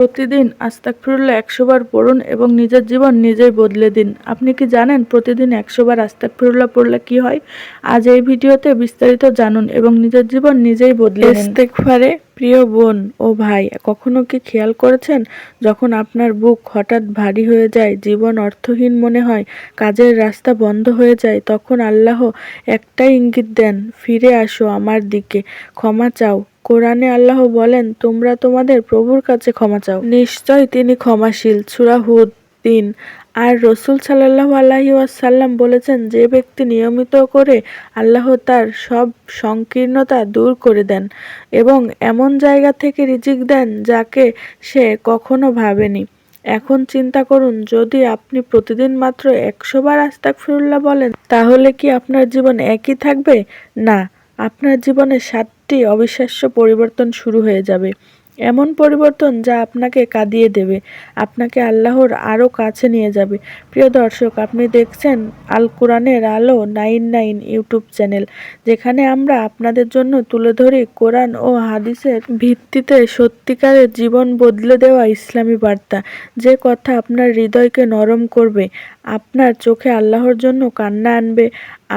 প্রতিদিন আস্তাগফিরুল্লাহ ১০০ বার পড়ুন এবং নিজের জীবন নিজেই বদলে দিন। আপনি কি জানেন প্রতিদিন ১০০ বার আস্তাগফিরুল্লাহ পড়লে কি হয়? আজ এই ভিডিওতে বিস্তারিত জানুন এবং নিজের জীবন নিজেই বদলে নিন। ইস্তেগফারে প্রিয় বোন ও ভাই, কখনো কি খেয়াল করেছেন যখন আপনার বুক হঠাৎ ভারী হয়ে যায়, জীবন অর্থহীন মনে হয়, কাজের রাস্তা বন্ধ হয়ে যায়, তখন আল্লাহ একটাই ইঙ্গিত দেন, ফিরে আসো আমার দিকে, ক্ষমা চাও। কোরআনে আল্লাহ বলেন, তোমরা তোমাদের প্রভুর কাছে ক্ষমা চাও, নিশ্চয় তিনি ক্ষমাশীল। সূরা হুদ ৩। আর রাসূল সাল্লাল্লাহু আলাইহি ওয়াসাল্লাম বলেছেন, যে ব্যক্তি নিয়মিত করে আল্লাহ তার সব সংকীর্ণতা দূর করে দেন এবং এমন জায়গা থেকে রিজিক দেন যাকে সে কখনো ভাবেনি। এখন চিন্তা করুন, যদি আপনি প্রতিদিন মাত্র ১০০ বার আস্তাগফিরুল্লাহ বলেন, তাহলে কি আপনার জীবন একই থাকবে? না, আপনার জীবনে ৭টি অবিশ্বাস্য পরিবর্তন শুরু হয়ে যাবে। এমন পরিবর্তন যা আপনাকে কাঁদিয়ে দেবে, আপনাকে আল্লাহর আরও কাছে নিয়ে যাবে। প্রিয় দর্শক, আপনি দেখছেন আল কোরআনের আলো 99 ইউটিউব চ্যানেল, যেখানে আমরা আপনাদের জন্য তুলে ধরি কোরআন ও হাদিসের ভিত্তিতে সত্যিকারের জীবন বদলে দেওয়া ইসলামী বার্তা, যে কথা আপনার হৃদয়কে নরম করবে, আপনার চোখে আল্লাহর জন্য কান্না আনবে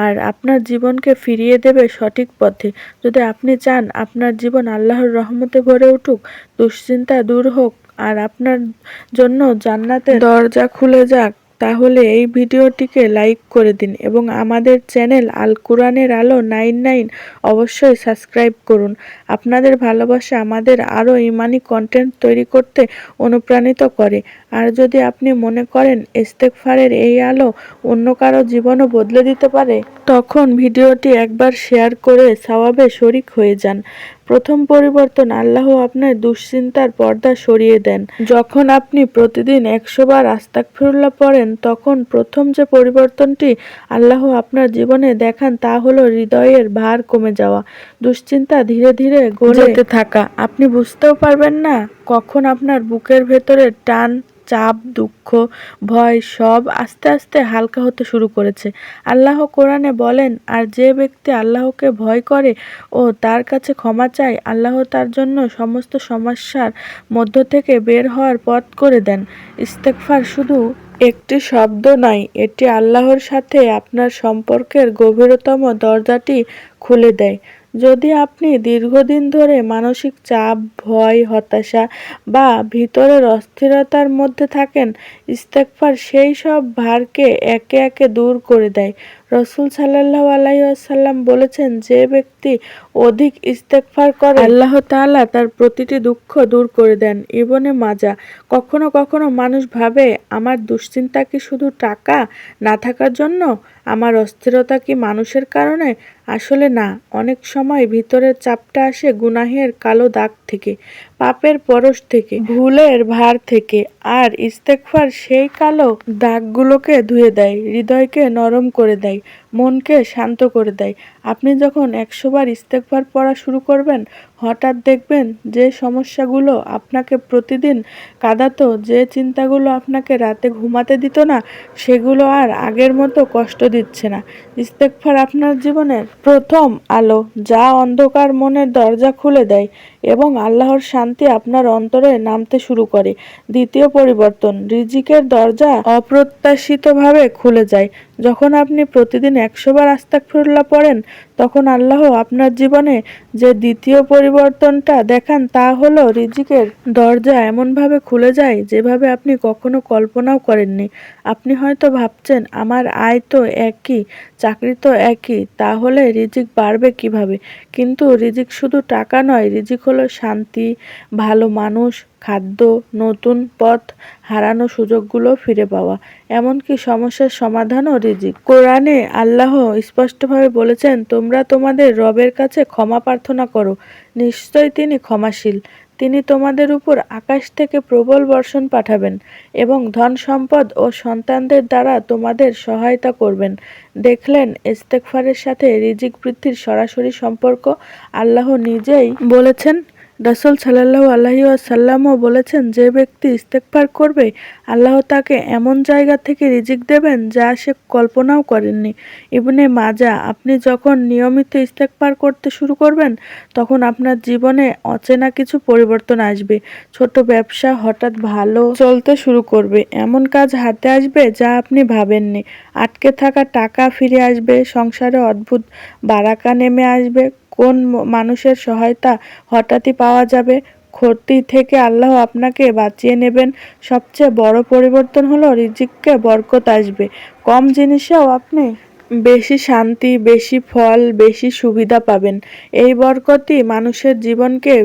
আর আপনার জীবনকে ফিরিয়ে দেবে সঠিক পথে। যদি আপনি চান আপনার জীবন আল্লাহর রহমতে ভরে উঠুক, দুশ্চিন্তা দূর হোক আর আপনার জন্য জান্নাতের দরজা খুলে যাক, তাহলে এই ভিডিওটিকে লাইক করে দিন এবং আমাদের চ্যানেল আল কোরআনের আলো 99 অবশ্যই সাবস্ক্রাইব করুন। আপনাদের ভালোবাসা আমাদের আরও ইমানি কন্টেন্ট তৈরি করতে অনুপ্রাণিত করে। আর যদি আপনি মনে করেন ইস্তেগফারের এই আলো অন্য কারো জীবনও বদলে দিতে পারে, তখন ভিডিওটি একবার শেয়ার করে সওয়াবে শরিক হয়ে যান। প্রথম পরিবর্তন, আল্লাহ আপনার দুশ্চিন্তার পর্দা সরিয়ে দেন। যখন আপনি প্রতিদিন ১০০ বার আস্তাগফিরুল্লাহ পড়েন, তখন প্রথম যে পরিবর্তনটি আল্লাহ আপনার জীবনে দেখান তা হলো হৃদয়ের ভার কমে যাওয়া, দুশ্চিন্তা ধীরে ধীরে গলে যেতে থাকা। আপনি বুঝতেও পারবেন না কখন আপনার বুকের ভেতরে টান, চাপ, দুঃখ, ভয় সব আস্তে আস্তে হালকা হতে শুরু করেছে। আল্লাহ কোরআনে বলেন, আর যে ব্যক্তি আল্লাহকে ভয় করে ও তার কাছে ক্ষমা চায়, আল্লাহ তার জন্য সমস্ত সমস্যার মধ্য থেকে বের হওয়ার পথ করে দেন। ইস্তেগফার শুধু একটি শব্দ নয়, এটি আল্লাহর সাথে আপনার সম্পর্কের গভীরতম দরজাটি খুলে দেয়। যদি আপনি দীর্ঘদিন ধরে মানসিক চাপ, ভয়, হতাশা বা ভিতরের অস্থিরতার মধ্যে থাকেন, ইস্তেগফার সেই সব ভারকে একে একে দূর করে দেয়। রাসূল সাল্লাল্লাহু আলাইহি ওয়াসাল্লাম বলেছেন, যে ব্যক্তি অধিক ইস্তেগফার করে, আল্লাহ তাআলা তার প্রতিটি দুঃখ দূর করে দেন। ইবনে মাজাহ। কখনো কখনো মানুষ ভাবে, আমার দুশ্চিন্তা কি শুধু টাকা না থাকার জন্য? আমার অস্থিরতা কি মানুষের কারণে? আসলে না, অনেক সময় ভিতরের চাপটা আসে গুনাহের কালো দাগ থেকে, পাপের পরশ থেকে, ভুলের ভার থেকে। আর ইস্তেগফার সেই কালো দাগগুলোকে ধুয়ে দেয়, হৃদয়কে নরম করে দেয়, মনকে শান্ত করে দেয়। আপনি যখন ১০০ বার ইস্তেগফার পড়া শুরু করবেন, হঠাৎ দেখবেন যে সমস্যাগুলো আপনাকে প্রতিদিন কাঁদাতো, যে চিন্তাগুলো আপনাকে রাতে ঘুমাতে দিত না, সেগুলো আর আগের মতো কষ্ট দিচ্ছে না। ইস্তেগফার আপনার জীবনের প্রথম আলো, যা অন্ধকার মনের দরজা খুলে দেয় এবং আল্লাহর শান্তি আপনার অন্তরে নামতে শুরু করে। দ্বিতীয় পরিবর্তন, রিজিকের দরজা অপ্রত্যাশিতভাবে খুলে যায়। যখন আপনি প্রতিদিন ১০০ বার আস্তাগফিরুল্লাহ পড়েন, তখন আল্লাহ আপনার জীবনে যে দ্বিতীয় পরিবর্তনটা দেখান তা হলো রিজিকের দরজা এমনভাবে খুলে যায় যেভাবে আপনি কখনো কল্পনাও করেননি। আপনি হয়তো ভাবছেন, আমার আয় তো একই, চাকরি তো একই, তাহলে রিজিক বাড়বে কিভাবে? কিন্তু রিজিক শুধু টাকা নয়, রিজিক হলো শান্তি, ভালো মানুষ, খাদ্য, নতুন পথ, হারানো সুযোগগুলো ফিরে পাওয়া, এমনকি সমস্যার সমাধানও রিজিক। কোরআনে আল্লাহ স্পষ্টভাবে বলেছেন, তোমরা তোমাদের রবের কাছে ক্ষমা প্রার্থনা করো, নিশ্চয় তিনি ক্ষমাশীল। তিনি তোমাদের উপর আকাশ থেকে প্রবল বর্ষণ পাঠাবেন এবং ধন সম্পদ ও সন্তানদের দ্বারা তোমাদের সহায়তা করবেন। দেখলেন, ইস্তেগফারের সাথে রিজিক বৃদ্ধির সরাসরি সম্পর্ক। আল্লাহ নিজেই বলেছেন, রাসূল সাল্লাল্লাহু আলাইহি ওয়াসাল্লামও বলেছেন, যে ব্যক্তি ইস্তেগফার করবে আল্লাহ তাকে এমন জায়গা থেকে রিজিক দেবেন যা সে কল্পনাও করেননি। ইবনে মাজাহ। আপনি যখন নিয়মিত ইস্তেগফার করতে শুরু করবেন তখন আপনার জীবনে অচেনা কিছু পরিবর্তন আসবে। ছোট ব্যবসা হঠাৎ ভালো চলতে শুরু করবে, এমন কাজ হাতে আসবে যা আপনি ভাবেননি। আটকে থাকা টাকা ফিরে আসবে, সংসারে অদ্ভুত বারাকা নেমে আসবে, কোন মানুষের সহায়তা হঠাৎই পাওয়া যাবে, ক্ষতি থেকে আল্লাহ আপনাকে বাঁচিয়ে নেবেন। সবচেয়ে বড় পরিবর্তন হলো রিজিকে বরকত আসবে। কম জিনিসেও আপনি বেশি শান্তি, বেশি ফল, বেশি সুবিধা পাবেন। এই বরকতই মানুষের জীবনকে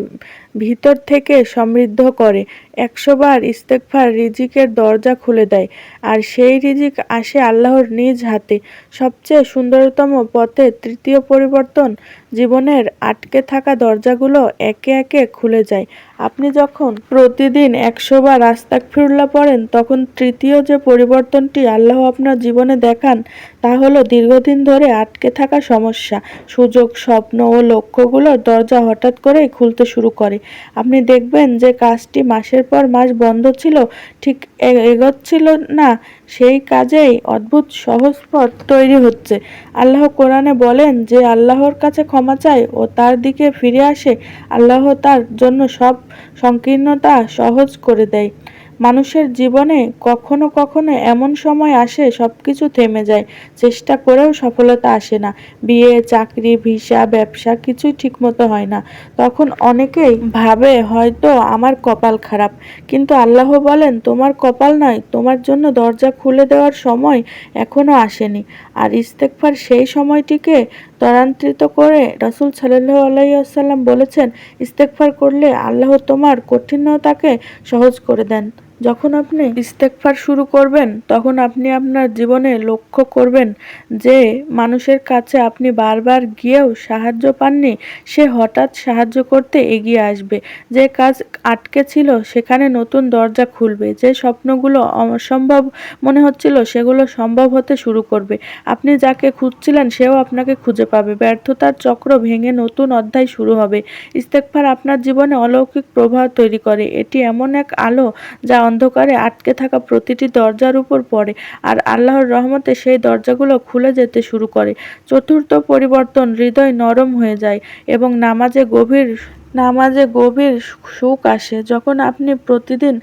ভিতর থেকে সমৃদ্ধ করে। ১০০ বার ইস্তেগফার রিজিকের দরজা খুলে দেয়, আর সেই রিজিক আসে আল্লাহর নিজ হাতে। সবচেয়ে সুন্দরতম পথে তৃতীয় পরিবর্তন, জীবনের আটকে থাকা দরজাগুলো একে একে খুলে যায়। আপনি যখন প্রতিদিন ১০০ বার আস্তাগফিরুল্লাহ পড়েন তখন তৃতীয় যে পরিবর্তনটি আল্লাহ আপনার জীবনে দেখান তা হলো দীর্ঘদিন ধরে আটকে থাকা সমস্যা, সুযোগ, স্বপ্ন ও লক্ষ্যগুলোর দরজা হঠাৎ করেই খুলতে শুরু করে। আপনি দেখবেন যে কাজটি মাসের পর মাস বন্ধ ছিল, ঠিক এগোচ্ছিল না, সেই কাজেই অদ্ভুত সহজ পথ তৈরি হচ্ছে। আল্লাহ কোরআনে বলেন, যে আল্লাহর কাছে ক্ষমা চায় ও তার দিকে ফিরে আসে আল্লাহ তার জন্য সব সংকীর্ণতা সহজ করে দেয়। মানুষের জীবনে কখনো কখনো এমন সময় আসে সবকিছু থেমে যায়, চেষ্টা করেও সফলতা আসে না। বিয়ে, চাকরি, ভিসা, ব্যবসা কিছুই ঠিকমতো হয় না। তখন অনেকেই ভাবে হয়তো আমার কপাল খারাপ, কিন্তু আল্লাহ বলেন, তোমার কপাল নয়, তোমার জন্য দরজা খুলে দেওয়ার সময় এখনো আসেনি। আর ইস্তেগফার সেই সময়টিকে ত্বরান্বিত করে। রাসূল সাল্লাল্লাহু আলাইহি ওয়াসাল্লাম বলেছেন, ইস্তেগফার করলে আল্লাহ তোমার কঠিনতাকে সহজ করে দেন। যখন আপনি ইস্তেগফার শুরু করবেন তখন আপনি আপনার জীবনে লক্ষ্য করবেন যে মানুষের কাছে আপনি বারবার গিয়েও সাহায্য পাননি, সে হঠাৎ সাহায্য করতে এগিয়ে আসবে। যে কাজ আটকে ছিল সেখানে নতুন দরজা খুলবে, যে স্বপ্নগুলো অসম্ভব মনে হচ্ছিল সেগুলো সম্ভব হতে শুরু করবে। আপনি যাকে খুঁজছিলেন সেও আপনাকে খুঁজে পাবে। ব্যর্থতার চক্র ভেঙে নতুন অধ্যায় শুরু হবে। ইস্তেগফার আপনার জীবনে অলৌকিক প্রভাব তৈরি করে। এটি এমন এক আলো যা অন্ধকারে আটকে থাকা প্রতিটি দরজার উপর পড়ে, আর আল্লাহর রহমতে সেই দরজাগুলো খুলে যেতে শুরু করে। চতুর্থ পরিবর্তন, হৃদয় নরম হয়ে যায় এবং নামাজে গভীর সুখ আসে। যখন আপনি প্রতিদিন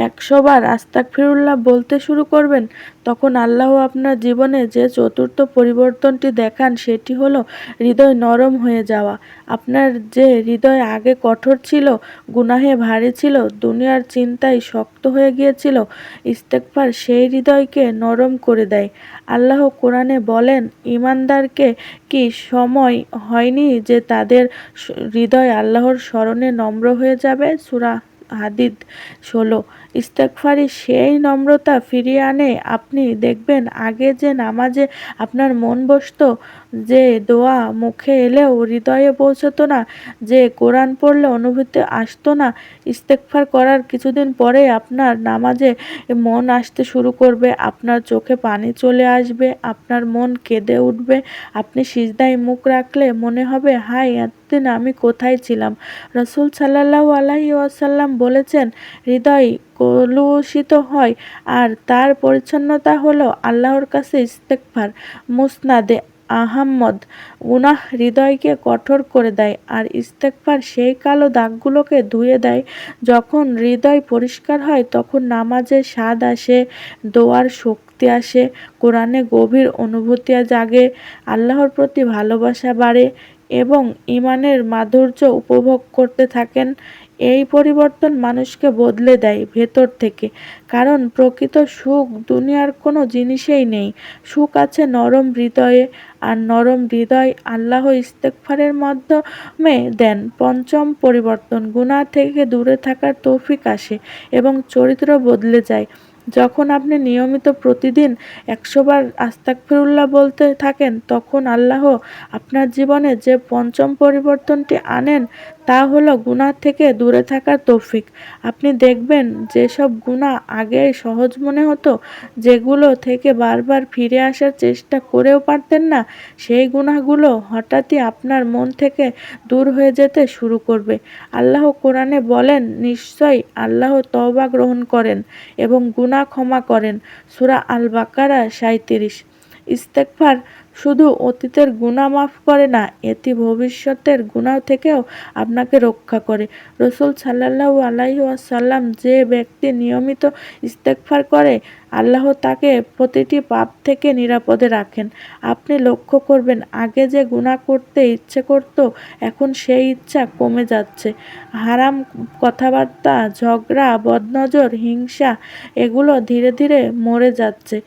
১০০ বার আস্তাগফিরুল্লাহ বলতে শুরু করবেন তখন আল্লাহ আপনার জীবনে যে চতুর্থ পরিবর্তনটি দেখান সেটি হলো হৃদয় নরম হয়ে যাওয়া। আপনার যে হৃদয় আগে কঠোর ছিল, গুনাহে ভারী ছিল, দুনিয়ার চিন্তায় শক্ত হয়ে গিয়েছিল, ইস্তেগফার সেই হৃদয়কে নরম করে দেয়। আল্লাহ কোরআনে বলেন, ঈমানদারকে কি সময় হয়নি যে তাদের হৃদয় আল্লাহর স্মরণে নম্র হয়ে যাবে? সূরা হাদিদ ১৬। ইস্তেগফারই সেই নম্রতা ফিরিয়ে আনে। আপনি দেখবেন আগে যে নামাজে আপনার মন বসতো, যে দোয়া মুখে এলেও হৃদয়ে পৌঁছতো না, যে কোরআন পড়লে অনুভূতি আসতো না, ইস্তেগফার করার কিছুদিন পরেই আপনার নামাজে মন আসতে শুরু করবে, আপনার চোখে পানি চলে আসবে, আপনার মন কেঁদে উঠবে। আপনি সিজদায় মুখ রাখলে মনে হবে, হায় এতদিন আমি কোথায় ছিলাম। রাসূল সাল্লাল্লাহু আলাইহি ওয়াসাল্লাম বলেছেন, হৃদয় কলুষিত হয় আর তার পরিচ্ছন্নতা হলো আল্লাহর কাছে ইস্তেগফার। মুসনাদে আহমদ। গুনাহ হৃদয়কে কঠোর করে দেয় আর ইস্তেগফার সেই কালো দাগগুলোকে ধুয়ে দেয়। যখন হৃদয় পরিষ্কার হয় তখন নামাজে স্বাদ আসে, দোয়ার শক্তি আসে, কোরআনে গভীর অনুভূতি জাগে, আল্লাহর প্রতি ভালোবাসা বাড়ে এবং ঈমানের মাধুর্য উপভোগ করতে থাকেন। এই পরিবর্তন মানুষকে বদলে দেয় ভেতর থেকে, কারণ প্রকৃত সুখ দুনিয়ার কোনো জিনিসেই নেই। সুখ আছে নরম হৃদয়ে, আর নরম হৃদয় আল্লাহ ইস্তেগফারের মাধ্যমে দেন। পঞ্চম পরিবর্তন, গুনাহ থেকে দূরে থাকার তৌফিক আসে এবং চরিত্র বদলে যায়। যখন আপনি নিয়মিত প্রতিদিন ১০০ বার আস্তাগফিরুল্লাহ বলতে থাকেন তখন আল্লাহ আপনার জীবনে যে পঞ্চম পরিবর্তনটি আনেন তা হলো গুনাহ থেকে দূরে থাকার তৌফিক। আপনি দেখবেন যেসব গুনাহ আগে সহজ মনে হতো, যেগুলো থেকে বারবার ফিরে আসার চেষ্টা করেও পারতেন না, সেই গুনাহগুলো হঠাৎই আপনার মন থেকে দূর হয়ে যেতে শুরু করবে। আল্লাহ কোরআনে বলেন, নিশ্চয়ই আল্লাহ তওবা গ্রহণ করেন এবং গুনাহ ক্ষমা করেন। সূরা আল বাকারা ৩৭। ইস্তেগফার শুধু অতীতের গুনাহ মাফ করে না, এটি ভবিষ্যতের গুনাহ থেকেও আপনাকে রক্ষা করে। রাসূল সাল্লাল্লাহু আলাইহি ওয়াসাল্লাম, যে ব্যক্তি নিয়মিত ইস্তেগফার করে, আল্লাহ তাকে প্রতিটি পাপ থেকে নিরাপদে রাখেন। আপনি লক্ষ্য করবেন, আগে যে গুনাহ করতে ইচ্ছে করত, এখন সেই ইচ্ছা কমে যাচ্ছে। হারাম কথাবার্তা, ঝগড়া, বদনজর, হিংসা এগুলো ধীরে ধীরে মরে যাচ্ছে।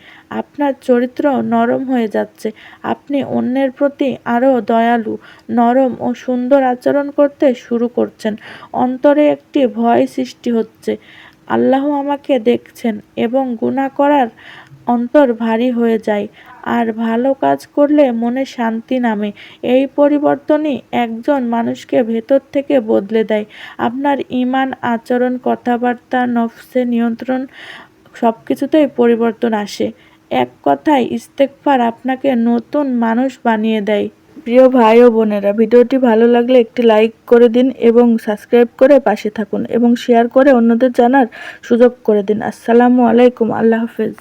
আপনার চরিত্র নরম হয়ে যাচ্ছে। আপনি অন্যের প্রতি আরও দয়ালু, নরম ও সুন্দর আচরণ করতে শুরু করছেন। অন্তরে একটি ভয় সৃষ্টি হচ্ছে, আল্লাহ আমাকে দেখছেন, এবং গুনাহ করার অন্তর ভারী হয়ে যায়। আর ভালো কাজ করলে মনে শান্তি নামে। এই পরিবর্তনই একজন মানুষকে ভেতর থেকে বদলে দেয়। আপনার ঈমান, আচরণ, কথাবার্তা, নফসে নিয়ন্ত্রণ সবকিছুতেই পরিবর্তন আসে। এক কথায় ইস্তেগফার আপনাকে নতুন মানুষ বানিয়ে দেয়। প্রিয় ভাই ও বোনেরা, ভিডিওটি ভালো লাগলে একটি লাইক করে দিন এবং সাবস্ক্রাইব করে পাশে থাকুন এবং শেয়ার করে অন্যদের জানার সুযোগ করে দিন। আসসালামু আলাইকুম। আল্লাহ হাফেজ।